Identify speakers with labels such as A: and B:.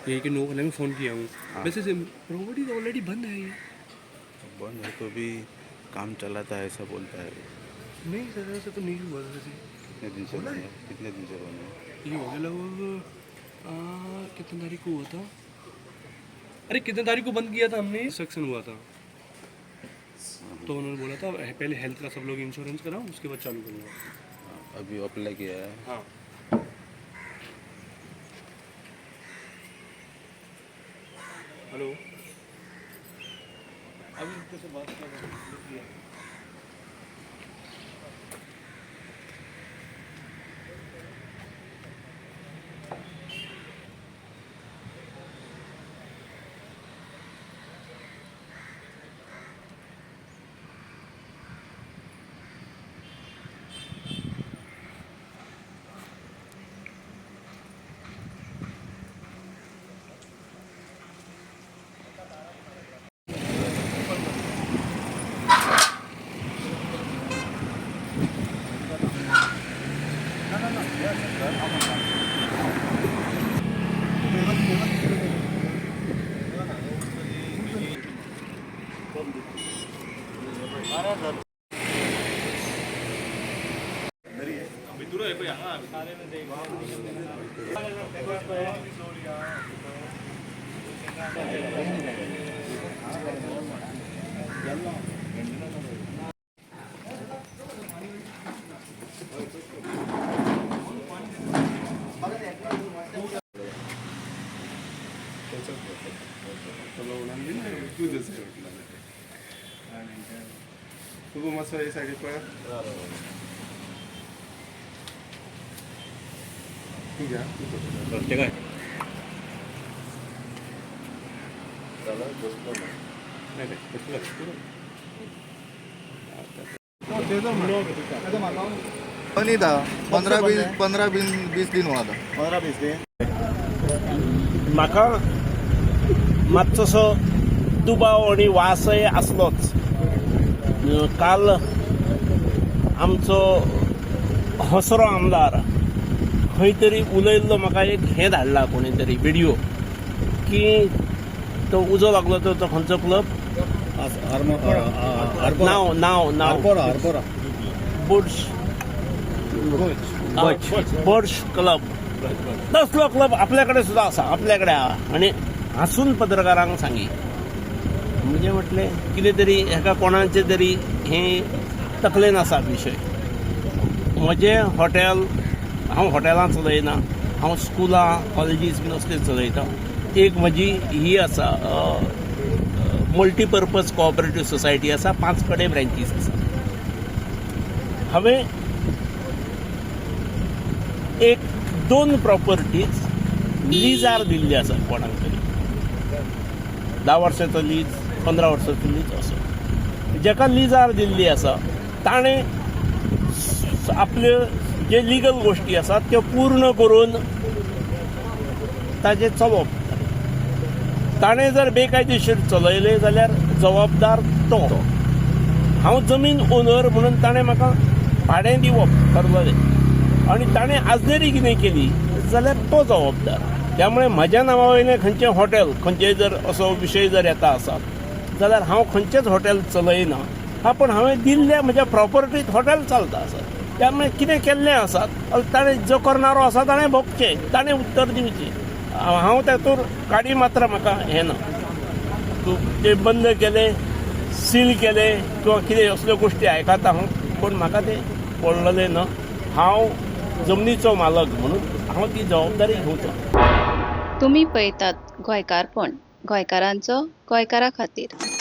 A: यही कि नो वाले में फ़ोन किया हूँ। वैसे प्रॉपर्टी तो ऑलरेडी बंद है ये।
B: बंद है तो भी काम चलाता है ऐसा बोलता है।
A: नहीं सर ऐसा तो नहीं हुआ वैसे।
B: कितने दिन से बंद है? कितने दिन से बंद है?
A: ये हो गया लगभग कितने तारीख को हुआ था? अरे कितने तारीख को बंद किया था हमने? सेक्शन हुआ था तो उन्होंने बोला था पहले हेल्थ का सब लोग इंश्योरेंस कराओ उसके बाद चालू करूँगा।
B: अभी अप्लाई किया है।
A: हाँ हेलो अभी उनके से बात किया।
C: 그거 맞춰 이 사귈 거야? 그게
A: 제가 네네
D: नहीं था 15-20 दिन हुआ था।
C: 15-20 दिन
E: म्हाका मातसोसो दुबाव आणि वासय आसलोच। काल आमचो हसरो आमदार खंय तरी उलयल्लो म्हाका एक हें धाडला कोणी तरी व्हिडिओ की तो उजो लागलो तो खंयचो क्लब नाव बुर्ज क्लब तसलो क्लब आपल्याकडे सुद्धा आसा आपल्याकडे आणि हांसून पत्रकारांक सांगी म्हणजे म्हटलें कितें तरी हेका कोणाचें तरी हें तकलेन आसा विशय। म्हजें हॉटेल हांव हॉटेलां चलयना हांव स्कुलां कॉलेजीस बीन असले चलयता। एक म्हजी ही आसा मल्टीपर्पज कोऑपरेटीव सोसायटी आसा 5 कडेन ब्रँचीस आसा। हांवें 1-2 प्रॉपर्टीज लिजार दिल्ली आसा कोणाक तरी 10 वर्सांचो लीज 15 वर्सांचो लीज असो जेका लिजार दिल्ली आसा ताणें आपल्यो जे लिगल गोश्टी आसात त्यो पूर्ण करून ताजें चलोवप। ताणें जर बेकायदेशीर चलयलें जाल्यार जबाबदार तो। हांव जमीन ओनर म्हणून ताणें म्हाका भाडें दिवप ठरलेलें आनी ताणें आजनेरी कितें केली जाल्यार तो जबाबदार। त्यामुळे म्हज्या नांवा वयलें खंयचें हॉटेल खंयचेय जर असो विशय जर येता आसत जाल्यार हांव खंयचेच हॉटेल चलयना हा पण हांवें दिल्ल्या म्हज्या प्रॉपर्टींत हॉटेल चलता आसत। त्यामुळे कितें केल्लें आसत ताणें जो करणारो आसा ताणें भोगचें ताणें उत्तर दिवचें। हांव तातूंत काडी मात्र म्हाका हें ना। तूं तें बंद केलें सील केलें किंवा कितें असल्यो गोश्टी आयकता हांव पण म्हाका तें पडलेलें ना। हांव जमनीचो मालक म्हणून हांव ती जबाबदारी घेवचो।
F: तुम्ही पळयतात गोंयकारपण गोंयकारांचो गोंयकारा खातीर।